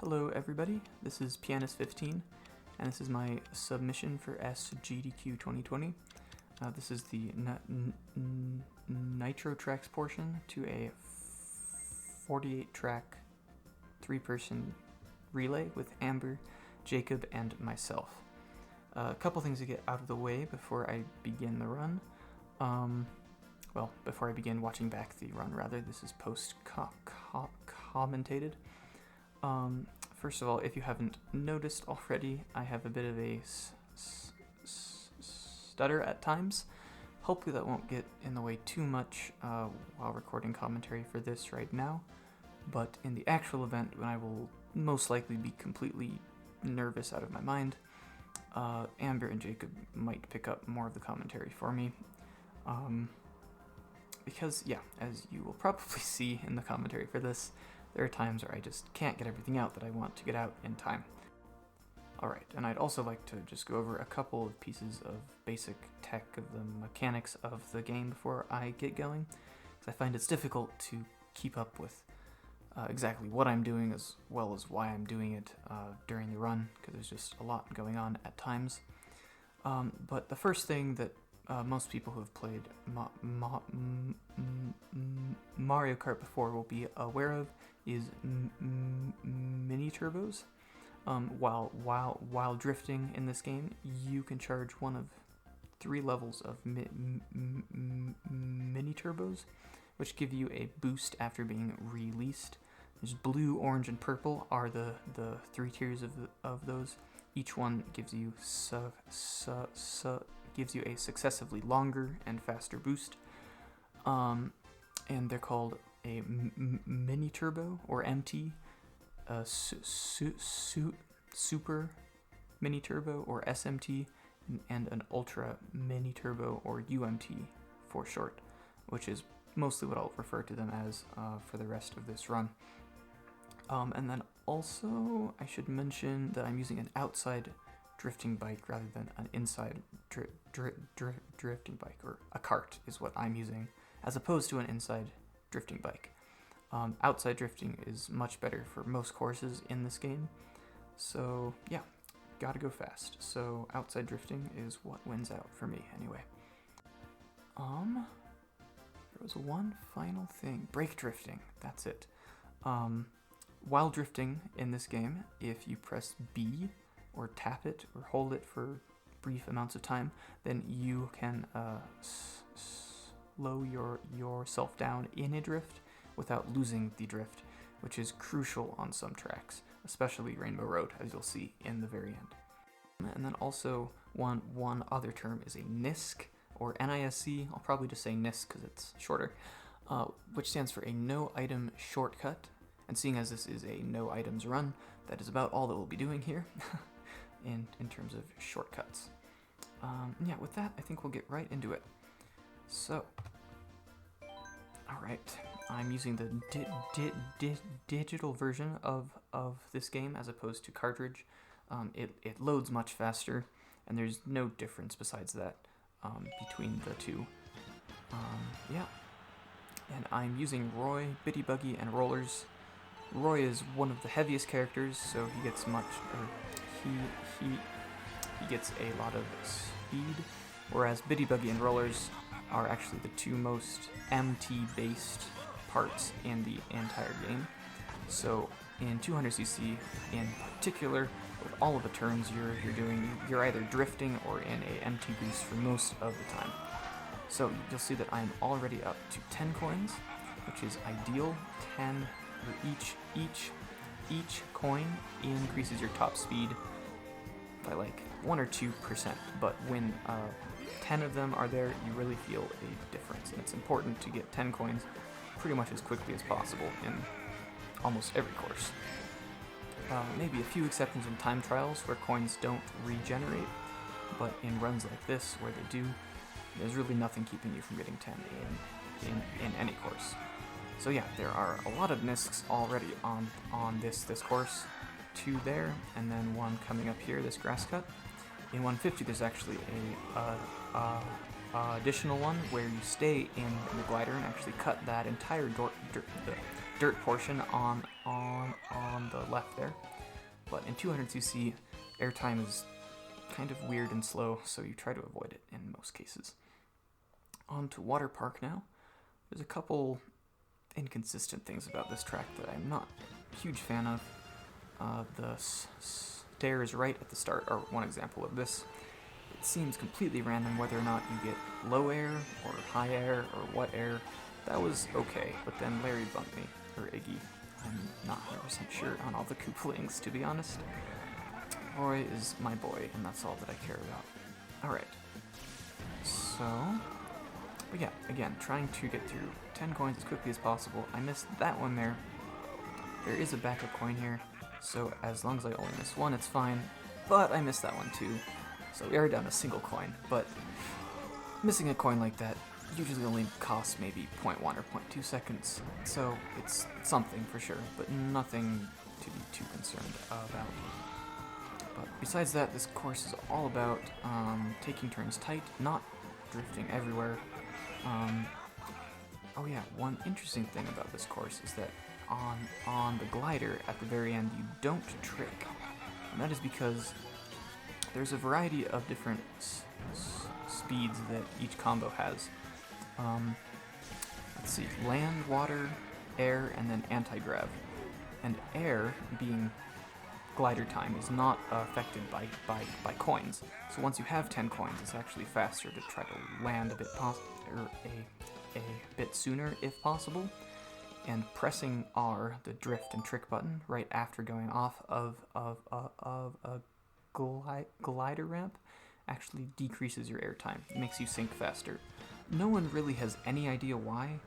Hello everybody, this is Pianist15, and this is my submission for SGDQ 2020. This is the Nitro tracks portion to a 48-track, 3-person relay with Amber, Jacob, and myself. A couple things to get out of the way before I begin the run. Before I begin watching back the run, rather. This is post-commentated. First of all, if you haven't noticed already, I have a bit of a stutter at times. Hopefully that won't get in the way too much while recording commentary for this right now. But in the actual event, when I will most likely be completely nervous out of my mind, Amber and Jacob might pick up more of the commentary for me. Because, yeah, as you will probably see in the commentary for this, there are times where I just can't get everything out that I want to get out in time. Alright, and I'd also like to just go over a couple of pieces of basic tech of the mechanics of the game before I get going, because I find it's difficult to keep up with exactly what I'm doing as well as why I'm doing it during the run, because there's just a lot going on at times. But the first thing that most people who have played Mario Kart before will be aware of is mini turbos. While drifting in this game, you can charge one of 3 levels of mini turbos, which give you a boost after being released. There's blue, orange, and purple are the 3 tiers of those. Each one gives you a successively longer and faster boost, and they're called a mini turbo or MT, super mini turbo or SMT, and an ultra mini turbo or UMT for short, which is mostly what I'll refer to them as for the rest of this run. And then also I should mention that I'm using an outside drifting bike rather than an inside drifting bike, or a kart is what I'm using, as opposed to an inside drifting bike. Outside drifting is much better for most courses in this game, so yeah, gotta go fast. So outside drifting is what wins out for me anyway. There was one final thing, brake drifting, that's it. While drifting in this game, if you press B or tap it or hold it for brief amounts of time, then you can slow yourself down in a drift without losing the drift, which is crucial on some tracks, especially Rainbow Road, as you'll see in the very end. And then also one other term is a NISC, or NISC, I'll probably just say NISC because it's shorter, which stands for a no item shortcut. And seeing as this is a no items run, that is about all that we'll be doing here in terms of shortcuts. Yeah, with that, I think we'll get right into it. So, alright, I'm using the digital version of this game as opposed to cartridge. It loads much faster, and there's no difference besides that between the two. Yeah, and I'm using Roy, Bitty Buggy, and Rollers. Roy is one of the heaviest characters, so he gets he gets a lot of speed, whereas Bitty Buggy and Rollers are actually the 2 most MT-based parts in the entire game. So in 200cc in particular, with all of the turns you're either drifting or in a MT boost for most of the time. So you'll see that I'm already up to 10 coins, which is ideal. 10 for each coin increases your top speed by like 1 or 2%, but when 10 of them are there, you really feel a difference, and it's important to get 10 coins pretty much as quickly as possible in almost every course. Maybe a few exceptions in time trials where coins don't regenerate, but in runs like this where they do, there's really nothing keeping you from getting 10 in any course. So yeah, there are a lot of NISCs already on this course, 2 there, and then 1 coming up here, this grass cut. In 150 there's actually a additional one where you stay in the glider and actually cut that entire dirt portion on the left there. But in 200cc, airtime is kind of weird and slow, so you try to avoid it in most cases. On to Water Park now. There's a couple inconsistent things about this track that I'm not a huge fan of. The stairs right at the start are one example of this. It seems completely random whether or not you get low air or high air or what air. That was okay, but then Larry bumped me, or Iggy. I'm not 100% sure on all the Koopalings, to be honest. Roy is my boy, and that's all that I care about. Alright. So, but yeah, again, trying to get through 10 coins as quickly as possible. I missed that one there. There is a backup coin here, so as long as I only miss one, it's fine. But I missed that one too, so we are down a single coin. But missing a coin like that usually only costs maybe 0.1 or 0.2 seconds, so it's something for sure, but nothing to be too concerned about. But besides that, this course is all about taking turns tight, not drifting everywhere. Oh yeah, one interesting thing about this course is that on the glider at the very end you don't trick, and that is because there's a variety of different speeds that each combo has. Let's see, land, water, air, and then anti-grav. And air, being glider time, is not affected by coins. So once you have 10 coins, it's actually faster to try to land a bit sooner if possible. And pressing R, the drift and trick button, right after going off of a glider ramp, actually decreases your air time. It makes you sink faster. No one really has any idea why.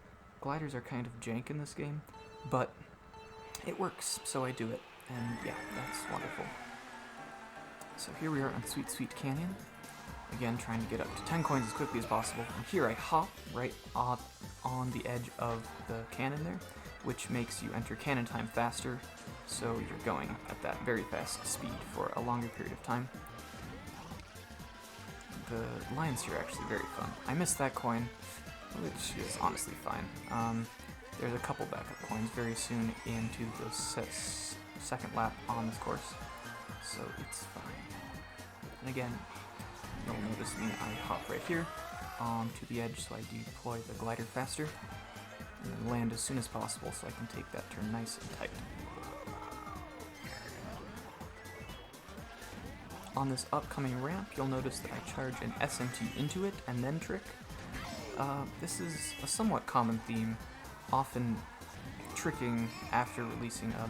Gliders are kind of jank in this game, but it works, so I do it. And yeah, that's wonderful. So here we are on Sweet Sweet Canyon. Again, trying to get up to 10 coins as quickly as possible. And here I hop right on the edge of the cannon there, which makes you enter cannon time faster, so you're going at that very fast speed for a longer period of time. The lines here are actually very fun. I missed that coin, which is honestly fine. There's a couple backup coins very soon into the second lap on this course, so it's fine. And again, you'll notice me, I hop right here onto the edge so I deploy the glider faster, and then land as soon as possible so I can take that turn nice and tight. On this upcoming ramp, you'll notice that I charge an SMT into it and then trick. This is a somewhat common theme, often tricking after releasing a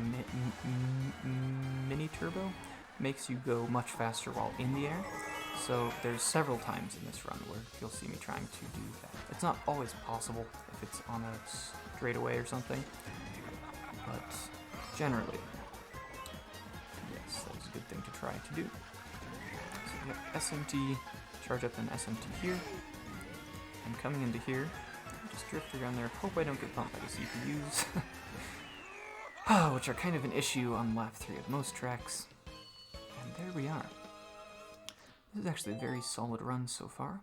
mini turbo makes you go much faster while in the air. So there's several times in this run where you'll see me trying to do that. It's not always possible if it's on a straightaway or something, but generally, yes, that's a good thing to try to do. So we have SMT, charge up an SMT here, and coming into here, just drift around there, hope I don't get bumped by the CPUs, which are kind of an issue on lap 3 of most tracks, and there we are. This is actually a very solid run so far.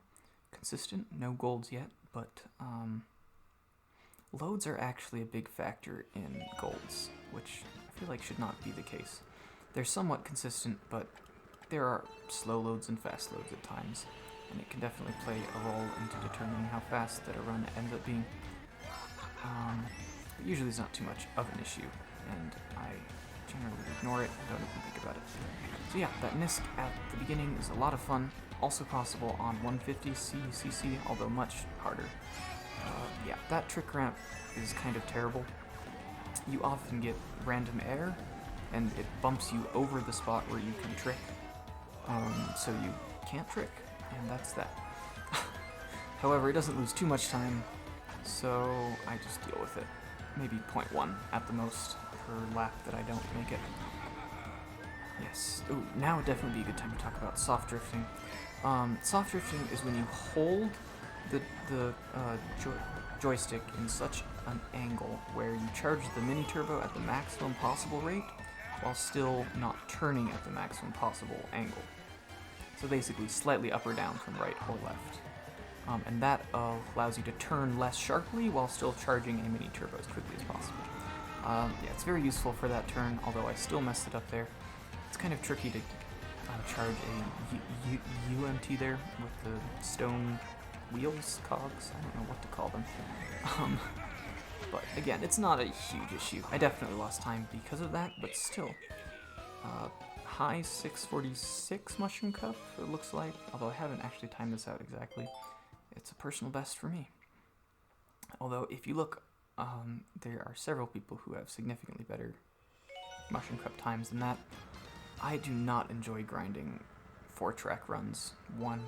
Consistent, no golds yet, but loads are actually a big factor in golds, which I feel like should not be the case. They're somewhat consistent, but there are slow loads and fast loads at times, and it can definitely play a role into determining how fast that a run ends up being. But usually it's not too much of an issue, and I generally ignore it and don't even think about it. So yeah, that misc at the beginning is a lot of fun, also possible on 150cc, although much harder. Yeah, that trick ramp is kind of terrible. You often get random air, and it bumps you over the spot where you can trick, so you can't trick, and that's that. However, it doesn't lose too much time, so I just deal with it. Maybe 0.1 at the most per lap that I don't make it. Yes. Ooh, now would definitely be a good time to talk about soft drifting. Soft drifting is when you hold the joystick in such an angle where you charge the mini turbo at the maximum possible rate while still not turning at the maximum possible angle. So basically slightly up or down from right or left. And that allows you to turn less sharply while still charging a mini turbo as quickly as possible. Yeah, it's very useful for that turn, although I still messed it up there. It's kind of tricky to charge a UMT there with the stone wheels, cogs, I don't know what to call them. But again, it's not a huge issue. I definitely lost time because of that, but still. High 646 Mushroom Cup, it looks like, although I haven't actually timed this out exactly. It's a personal best for me. Although, if you look, there are several people who have significantly better Mushroom Cup times than that. I do not enjoy grinding 4-track runs, one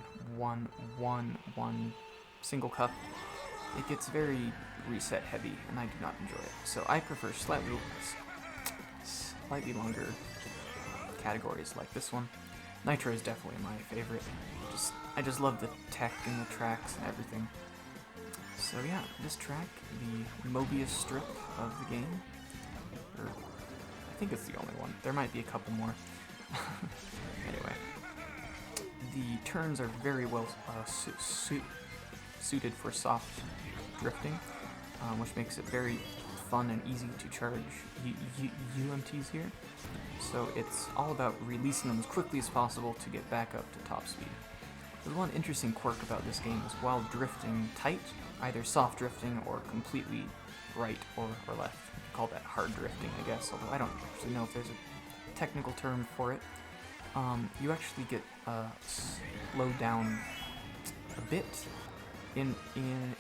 single cup. It gets very reset heavy, and I do not enjoy it. So I prefer slightly longer categories like this one. Nitro is definitely my favorite. I just love the tech and the tracks and everything. So yeah, this track, the Mobius strip of the game, or I think it's the only one. There might be a couple more. Anyway, the turns are very well suited for soft drifting, which makes it very fun and easy to charge UMTs here. So it's all about releasing them as quickly as possible to get back up to top speed. There's one interesting quirk about this game is while drifting tight, either soft drifting or completely right or left. You could call that hard drifting, I guess, although I don't actually know if there's a technical term for it. You actually get slowed down a bit. In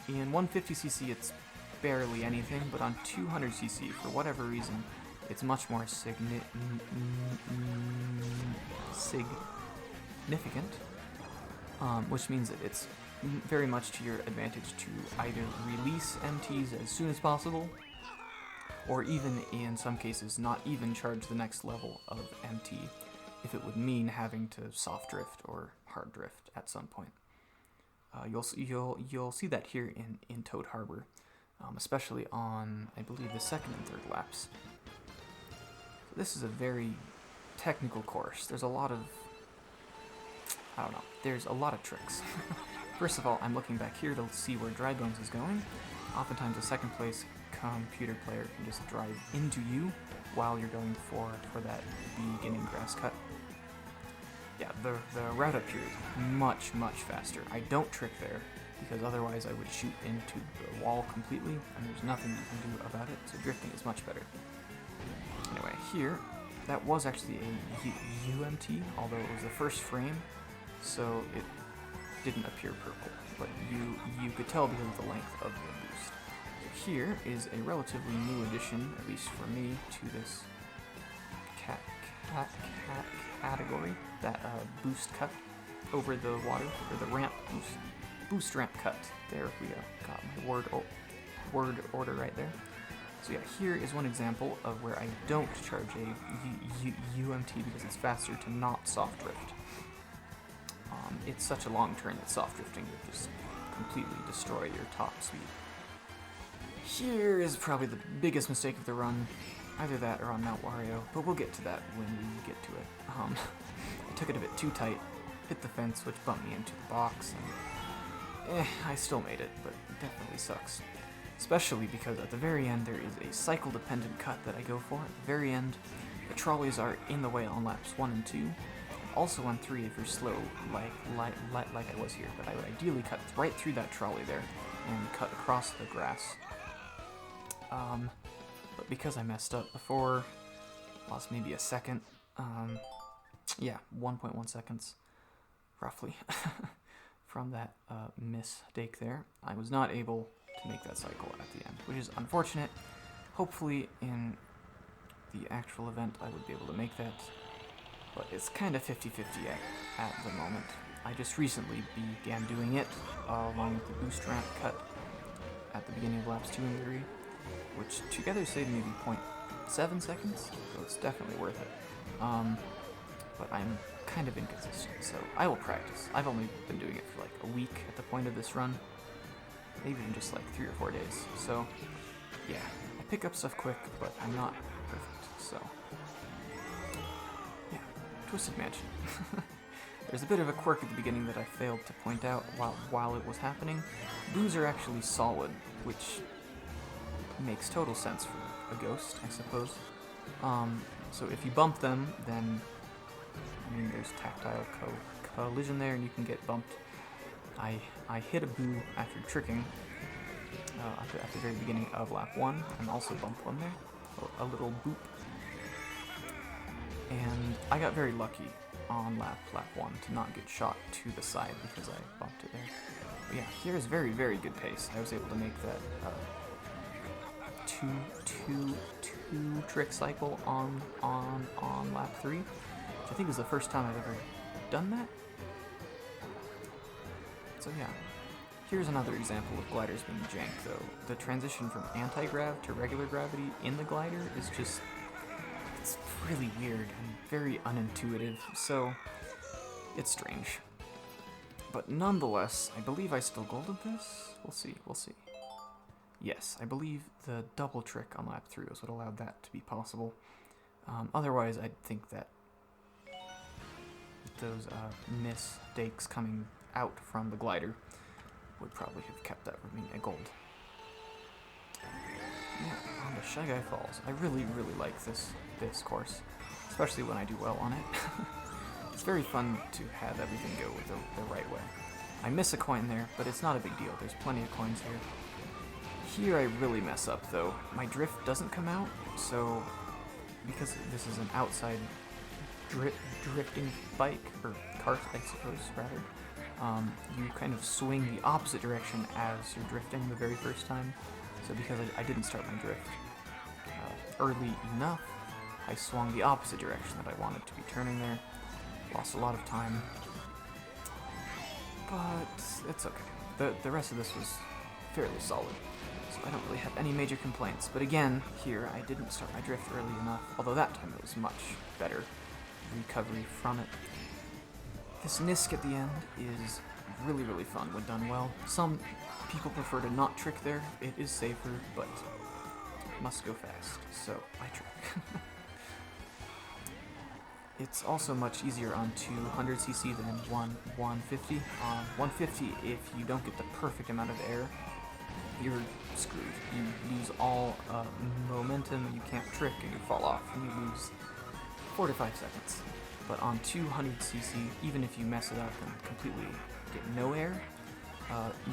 150cc it's barely anything, but on 200cc, for whatever reason, it's much more significant, which means that it's very much to your advantage to either release MTs as soon as possible, or even in some cases not even charge the next level of MT if it would mean having to soft drift or hard drift at some point. You'll see that here in Toad Harbor, especially on, I believe, the second and third laps. This is a very technical course. There's a lot of, there's a lot of tricks. First of all, I'm looking back here to see where Dry Bones is going. Oftentimes a second place computer player can just drive into you while you're going for that beginning grass cut. Yeah, the route up here is much faster. I don't trick there, because otherwise I would shoot into the wall completely, and there's nothing you can do about it, so drifting is much better. Anyway, here, that was actually a UMT, although it was the first frame, so it didn't appear purple, but you could tell because of the length of the boost. So here is a relatively new addition, at least for me, to this category, that boost cut over the water, or the ramp boost ramp cut. There we go, got my word order right there. So yeah, here is one example of where I don't charge a UMT because it's faster to not soft drift. It's such a long turn that soft drifting would just completely destroy your top speed. Here is probably the biggest mistake of the run, either that or on Mount Wario, but we'll get to that when we get to it. I took it a bit too tight, hit the fence, which bumped me into the box, and I still made it, but it definitely sucks. Especially because at the very end there is a cycle-dependent cut that I go for. At the very end, the trolleys are in the way on laps 1 and 2. Also on 3 if you're slow, like I was here, but I would ideally cut right through that trolley there and cut across the grass. But because I messed up before, lost maybe a second, yeah, 1.1 seconds, roughly, from that mistake there, I was not able to make that cycle at the end, which is unfortunate. Hopefully in the actual event I would be able to make that, but it's kind of 50-50 at the moment. I just recently began doing it along with the boost ramp cut at the beginning of laps 2 and 3, which together saved maybe 0.7 seconds, so it's definitely worth it. But I'm kind of inconsistent, so I will practice. I've only been doing it for like a week at the point of this run, maybe even just like 3 or 4 days, so yeah, I pick up stuff quick, but I'm not perfect, so yeah, Twisted Mansion. There's a bit of a quirk at the beginning that I failed to point out while it was happening. Boos are actually solid, which makes total sense for a ghost, I suppose. So if you bump them, then I mean there's tactile collision there, and you can get bumped. I hit a boo after tricking at the very beginning of lap 1, and also bumped one there, a little boop. And I got very lucky on lap 1 to not get shot to the side because I bumped it there. But yeah, here's very, very good pace. I was able to make that two trick cycle on lap 3, which I think is the first time I've ever done that. So yeah, here's another example of gliders being jank though. The transition from anti-grav to regular gravity in the glider is just, it's really weird and very unintuitive, so it's strange. But nonetheless, I believe I still golded this? We'll see. Yes, I believe the double trick on lap 3 was what allowed that to be possible. Otherwise, I think that those mistakes coming out from the glider would probably have kept that from being a gold. Yeah, on the Shy Guy Falls. I really, really like this course, especially when I do well on it. It's very fun to have everything go the right way. I miss a coin there, but it's not a big deal. There's plenty of coins here. Here I really mess up though. My drift doesn't come out, so because this is an outside drifting bike, or cart I suppose rather, you kind of swing the opposite direction as you're drifting the very first time. So because I didn't start my drift early enough, I swung the opposite direction that I wanted to be turning there. Lost a lot of time, but it's okay. The rest of this was fairly solid, so I don't really have any major complaints. But again, here I didn't start my drift early enough, although that time it was much better recovery from it. This Nisk at the end is really, really fun when done well. Some people prefer to not trick there. It is safer, but must go fast, so I trick. It's also much easier on 200cc than 150. On 150, if you don't get the perfect amount of air, you're screwed. You lose all momentum, you can't trick, and you fall off, and you lose 4 to 5 seconds. But on 200cc, even if you mess it up and completely get no air,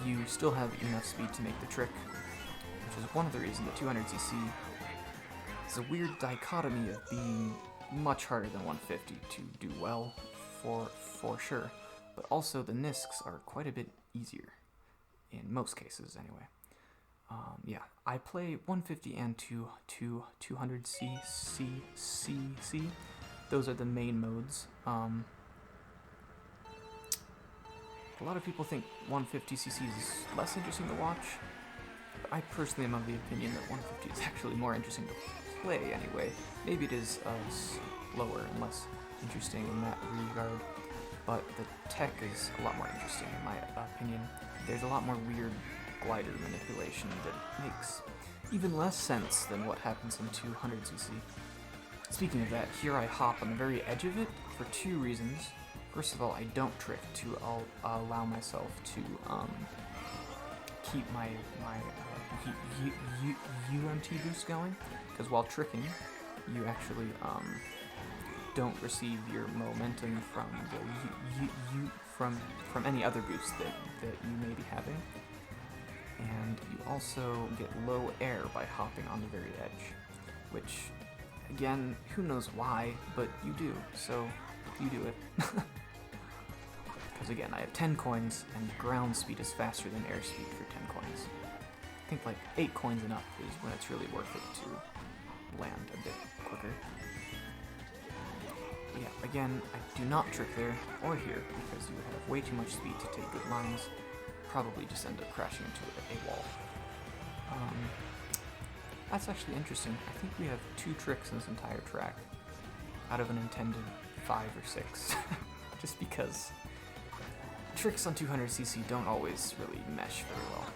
you still have enough speed to make the trick, which is one of the reasons that 200cc is a weird dichotomy of being much harder than 150 to do well, for sure, but also the Nisks are quite a bit easier, in most cases anyway. Yeah, I play 150 and 200cc. Those are the main modes. A lot of people think 150cc is less interesting to watch, but I personally am of the opinion that 150 is actually more interesting to play anyway. Maybe it is slower and less interesting in that regard, but the tech is a lot more interesting in my opinion. There's a lot more weird glider manipulation that makes even less sense than what happens in 200cc. Speaking of that, here I hop on the very edge of it for 2 reasons. First of all, I don't trick to allow myself to keep my UMT boost going, because while tricking, you actually don't receive your momentum from the from any other boost that you may be having, and you also get low air by hopping on the very edge, which, again, who knows why, but you do, so you do it. Because again, I have 10 coins, and ground speed is faster than air speed for 10 coins. I think like 8 coins and up is when it's really worth it to land a bit quicker. Yeah, again, I do not trick there or here, because you would have way too much speed to take good lines. Probably just end up crashing into a wall. That's actually interesting. I think we have 2 tricks in this entire track, out of an intended 5 or 6. Just because tricks on 200cc don't always really mesh very well.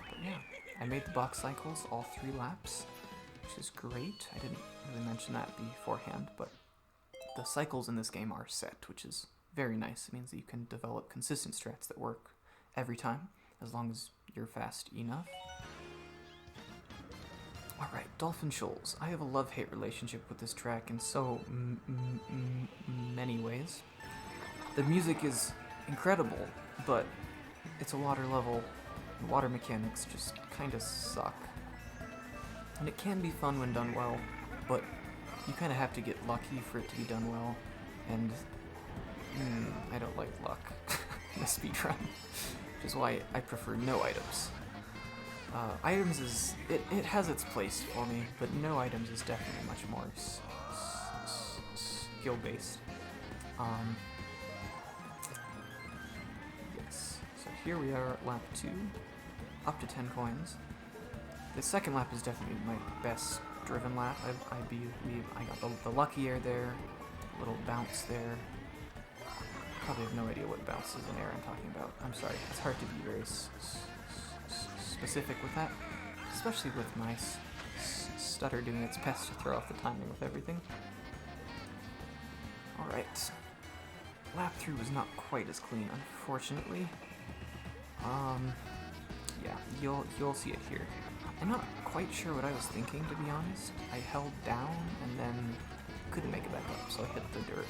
But yeah, I made the box cycles all 3 laps, which is great. I didn't really mention that beforehand, but the cycles in this game are set, which is very nice. It means that you can develop consistent strats that work every time, as long as you're fast enough. Alright, Dolphin Shoals. I have a love-hate relationship with this track in so many ways. The music is incredible, but it's a water level, and water mechanics just kinda suck. And it can be fun when done well, but you kinda have to get lucky for it to be done well, and I don't like luck in a speedrun, which is why I prefer no items. Items is, it has its place for me, but no items is definitely much more skill-based. Yes, so here we are at lap 2, up to 10 coins. The second lap is definitely my best driven lap. I got the lucky air there, a little bounce there. Probably have no idea what bounces in air I'm talking about. I'm sorry, it's hard to be very specific with that, especially with my stutter doing its best to throw off the timing with everything. Alright, lap 3 was not quite as clean, unfortunately. Yeah, you'll see it here. I'm not quite sure what I was thinking, to be honest. I held down and then couldn't make it back up, so I hit the dirt.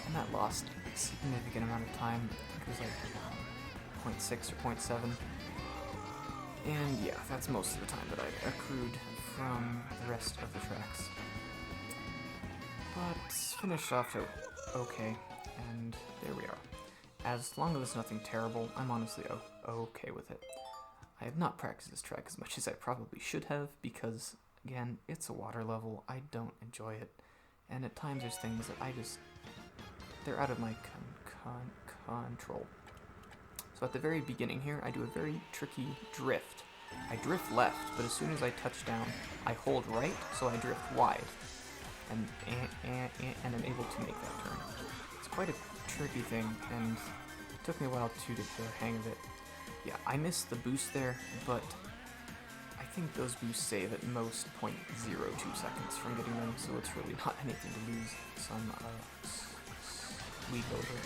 And that lost a significant amount of time. I think it was like 0.6 or 0.7. And yeah, that's most of the time that I accrued from the rest of the tracks. But finished off okay, and there we are. As long as it's nothing terrible, I'm honestly okay with it. I have not practiced this track as much as I probably should have, because, again, it's a water level, I don't enjoy it, and at times there's things that they're out of my control. So at the very beginning here, I do a very tricky drift. I drift left, but as soon as I touch down, I hold right, so I drift wide, and I'm able to make that turn. It's quite a tricky thing, and it took me a while to get the hang of it. Yeah, I missed the boost there, but I think those boosts save at most 0.02 seconds from getting them, so it's really not anything to lose some lead over.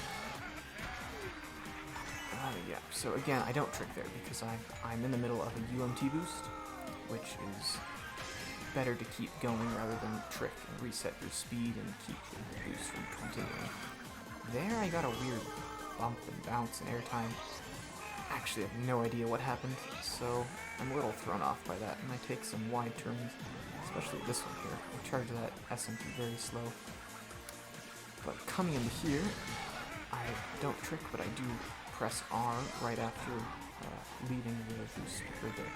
Yeah, so again, I don't trick there because I'm in the middle of a UMT boost, which is better to keep going rather than trick and reset your speed and keep the boost from continuing. There I got a weird bump and bounce and airtime. Actually, I have no idea what happened, so I'm a little thrown off by that, and I take some wide turns, especially this one here. I charge that SMT very slow. But coming into here, I don't trick, but I do press R right after leaving the boost for the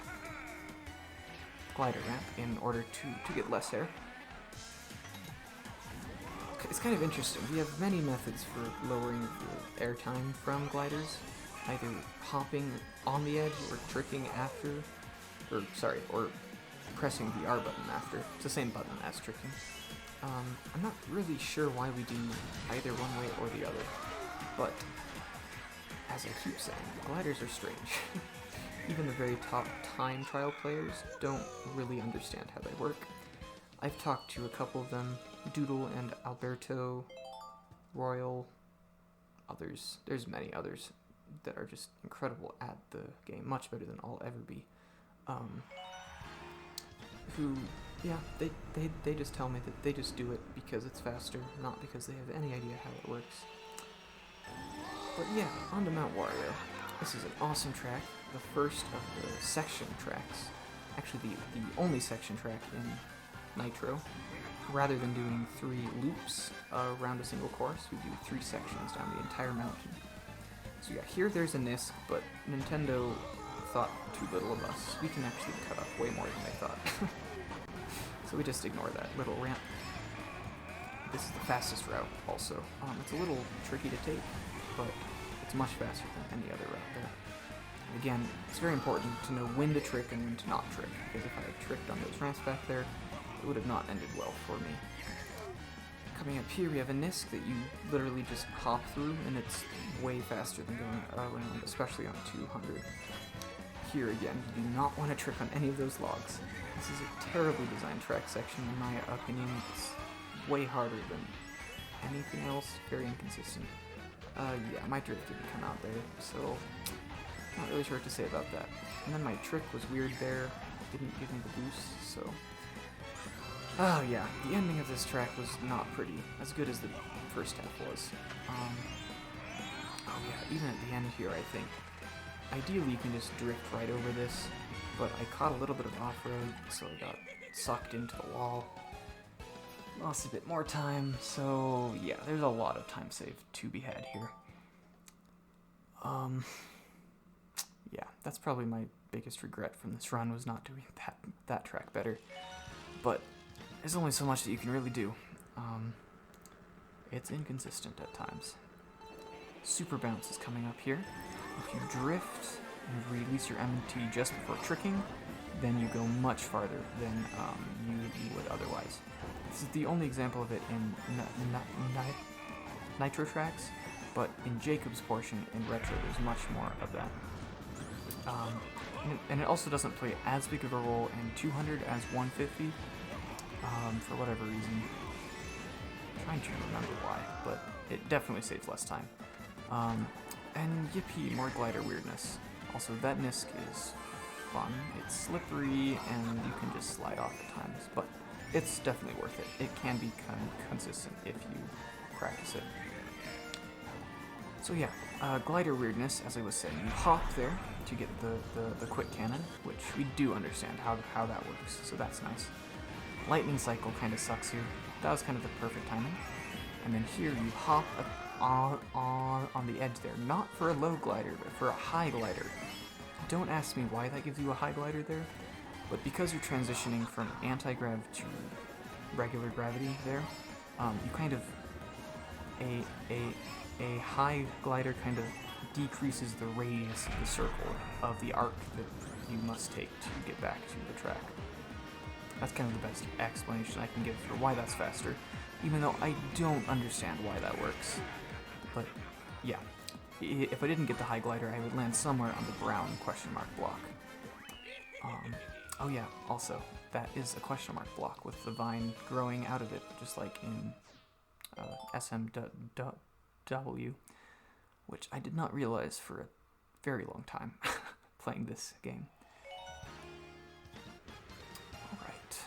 glider ramp in order to get less air. It's kind of interesting. We have many methods for lowering the airtime from gliders. Either hopping on the edge or tricking after, or pressing the R button after. It's the same button as tricking. I'm not really sure why we do either one way or the other, but as I keep saying, gliders are strange. Even the very top time trial players don't really understand how they work. I've talked to a couple of them, Doodle and Alberto, Royal, others. There's many others that are just incredible at the game, much better than I'll ever be. They just tell me that they just do it because it's faster, not because they have any idea how it works. But yeah, on to Mount Wario. This is an awesome track, the first of the section tracks. Actually, the only section track in Nitro. Rather than doing 3 loops around a single course, we do 3 sections down the entire mountain. So yeah, here there's a NISC, but Nintendo thought too little of us. We can actually cut up way more than they thought. So we just ignore that little ramp. This is the fastest route also. It's a little tricky to take, but it's much faster than any other route there. And again, it's very important to know when to trick and when to not trick, because if I had tricked on those ramps back there, it would have not ended well for me. Coming up here, we have a NISC that you literally just hop through, and it's way faster than going around, especially on 200. Here again, you do not want to trick on any of those logs. This is a terribly designed track section, in my opinion. It's way harder than anything else, very inconsistent. Yeah, my drift didn't come out there, so not really sure what to say about that. And then my trick was weird there, didn't give me the boost, so Oh yeah, the ending of this track was not pretty, as good as the first half was. Oh yeah, even at the end here, I think. Ideally, you can just drift right over this, but I caught a little bit of off-road, so I got sucked into the wall. Lost a bit more time, so yeah, there's a lot of time saved to be had here. Yeah, that's probably my biggest regret from this run, was not doing that track better. But there's only so much that you can really do. It's inconsistent at times. Super bounce is coming up here. If you drift and release your M&T just before tricking, then you go much farther than you would otherwise. This is the only example of it in Nitro tracks, but in Jacob's portion in Retro there's much more of that. And it also doesn't play as big of a role in 200 as 150, for whatever reason. I'm trying to remember why, but it definitely saves less time. And yippee, more glider weirdness. Also, that Nisk is fun. It's slippery, and you can just slide off at times, but it's definitely worth it. It can be kind of consistent if you practice it. So yeah, glider weirdness, as I was saying, you hop there to get the quick cannon, which we do understand how that works, so that's nice. Lightning cycle kind of sucks here. That was kind of the perfect timing. And then here you hop on the edge there, not for a low glider, but for a high glider. Don't ask me why that gives you a high glider there, but because you're transitioning from anti-grav to regular gravity there, you kind of a high glider kind of decreases the radius of the circle of the arc that you must take to get back to the track. That's kind of the best explanation I can give for why that's faster, even though I don't understand why that works. But yeah, if I didn't get the high glider, I would land somewhere on the brown question mark block. Oh yeah, also, that is a question mark block with the vine growing out of it, just like in SMW, which I did not realize for a very long time playing this game. Alright.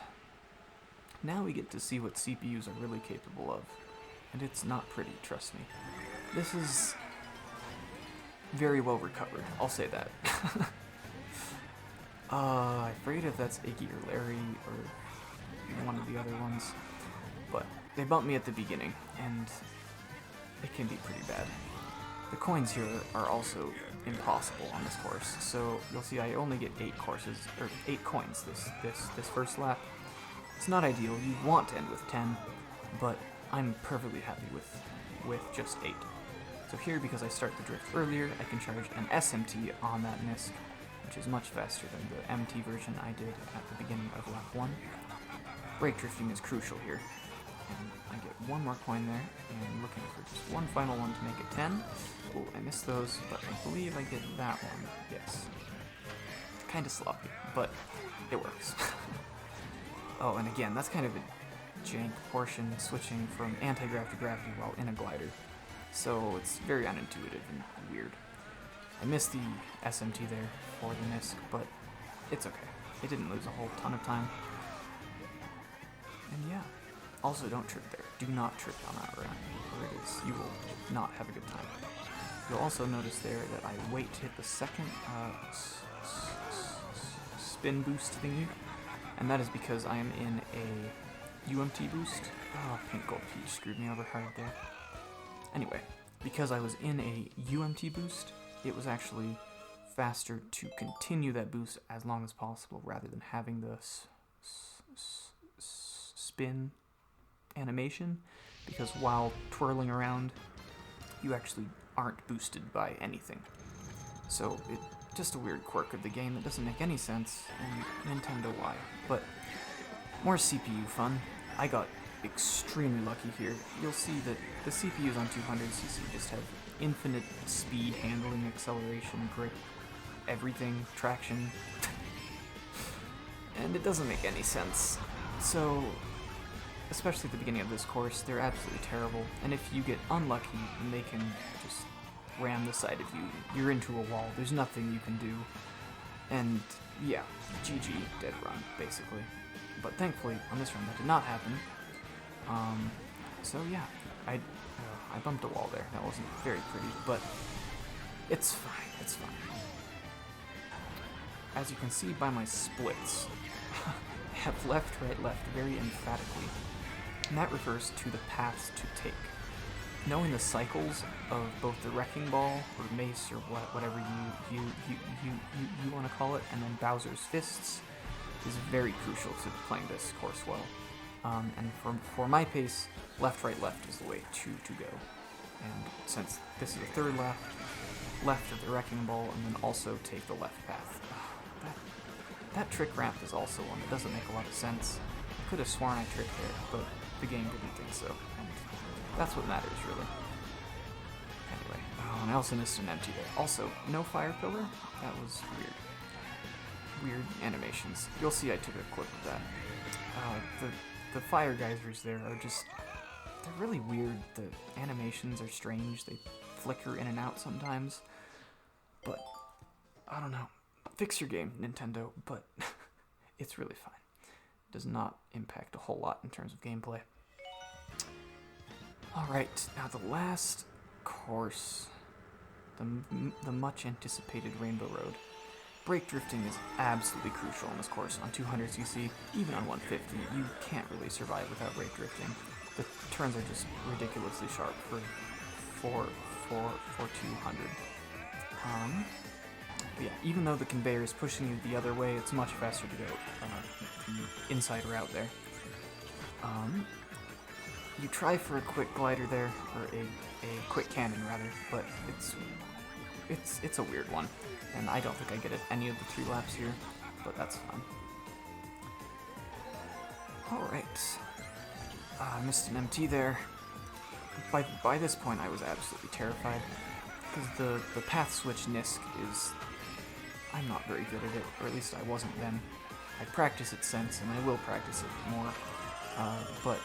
Now we get to see what CPUs are really capable of, and it's not pretty, trust me. This is very well recovered, I'll say that. I'm afraid if that's Iggy or Larry or one of the other ones, but they bumped me at the beginning, and it can be pretty bad. The coins here are also impossible on this course, so you'll see I only get 8 coins this first lap. It's not ideal. You want to end with 10, but I'm perfectly happy with just 8. So here, because I start the drift earlier, I can charge an SMT on that Nisk, which is much faster than the MT version I did at the beginning of lap 1. Brake drifting is crucial here. And I get one more coin there, and looking for just one final one to make it 10. Oh, I missed those, but I believe I get that one. Yes. Kind of sloppy, but it works. Oh, and again, that's kind of a jank portion, switching from anti-grav to gravity while in a glider. So it's very unintuitive and weird. I missed the SMT there for the Nisk, but it's okay. It didn't lose a whole ton of time. And yeah. Also, don't trip there. Do not trip on that ramp, or it is, you will not have a good time. You'll also notice there that I wait to hit the second spin boost thingy, and that is because I am in a UMT boost. Oh, Pink Gold Peach screwed me over hard there. Anyway, because I was in a UMT boost, it was actually faster to continue that boost as long as possible rather than having the spin animation, because while twirling around, you actually aren't boosted by anything. So it's just a weird quirk of the game that doesn't make any sense, and Nintendo why. But more CPU fun. I got extremely lucky here. You'll see that the CPUs on 200cc just have infinite speed, handling, acceleration, grip, everything, traction, and it doesn't make any sense. So, especially at the beginning of this course, they're absolutely terrible, and if you get unlucky, they can just ram the side of you. You're into a wall, there's nothing you can do, and yeah, GG, dead run, basically. But thankfully, on this run, that did not happen. So yeah, I bumped a wall there. That wasn't very pretty, but it's fine. It's fine. As you can see by my splits, I have left, right, left very emphatically, and that refers to the paths to take. Knowing the cycles of both the Wrecking Ball or Mace or whatever you want to call it, and then Bowser's Fists is very crucial to playing this course well. And for my pace, left, right, left is the way to go. And since this is a third left of the Wrecking Ball, and then also take the left path. That trick ramp is also one that doesn't make a lot of sense. I could have sworn I tricked there, but the game didn't think so. And that's what matters, really. Anyway, and I also missed an empty there. Also, no fire pillar? That was weird. Weird animations. You'll see I took a clip of that. The fire geysers there are just... they're really weird. The animations are strange. They flicker in and out sometimes. But, I don't know. Fix your game, Nintendo, but it's really fine. It does not impact a whole lot in terms of gameplay. Alright, now the last course. The much anticipated Rainbow Road. Brake drifting is absolutely crucial on this course. On 200cc, even on 150, you can't really survive without brake drifting. The turns are just ridiculously sharp for 200. But yeah, even though the conveyor is pushing you the other way, it's much faster to go the inside route there. You try for a quick glider there, or a quick cannon rather, but it's a weird one, and I don't think I get it any of the 3 laps here, but that's fine. Alright, I missed an MT there. By this point I was absolutely terrified, because the path switch Nisk is... I'm not very good at it, or at least I wasn't then. I practice it since, and I will practice it more, but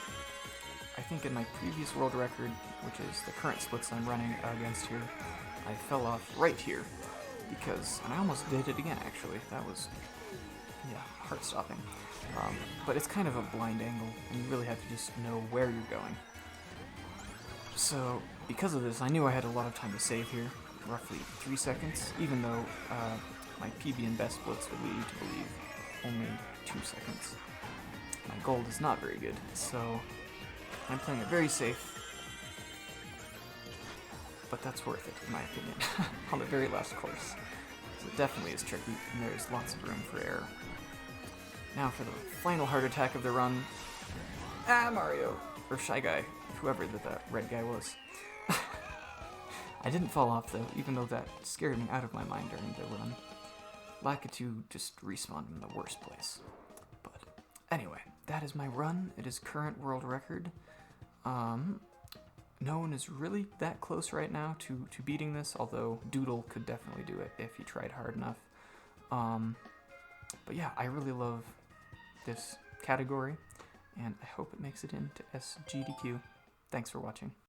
I think in my previous world record, which is the current splits I'm running against here, I fell off right here, because, and I almost did it again actually, that was, yeah, heart-stopping. But it's kind of a blind angle, and you really have to just know where you're going. So, because of this, I knew I had a lot of time to save here, roughly 3 seconds, even though my PB and best splits would lead you to believe only 2 seconds. My gold is not very good, so I'm playing it very safe, but that's worth it, in my opinion, on the very last course. So it definitely is tricky, and there's lots of room for error. Now for the final heart attack of the run. Ah, Mario! Or Shy Guy, whoever that red guy was. I didn't fall off though, even though that scared me out of my mind during the run. Lakitu just respawned in the worst place. But anyway, that is my run. It is current world record. No one is really that close right now to beating this, although Doodle could definitely do it if he tried hard enough. But yeah, I really love this category, and I hope it makes it into SGDQ. Thanks for watching.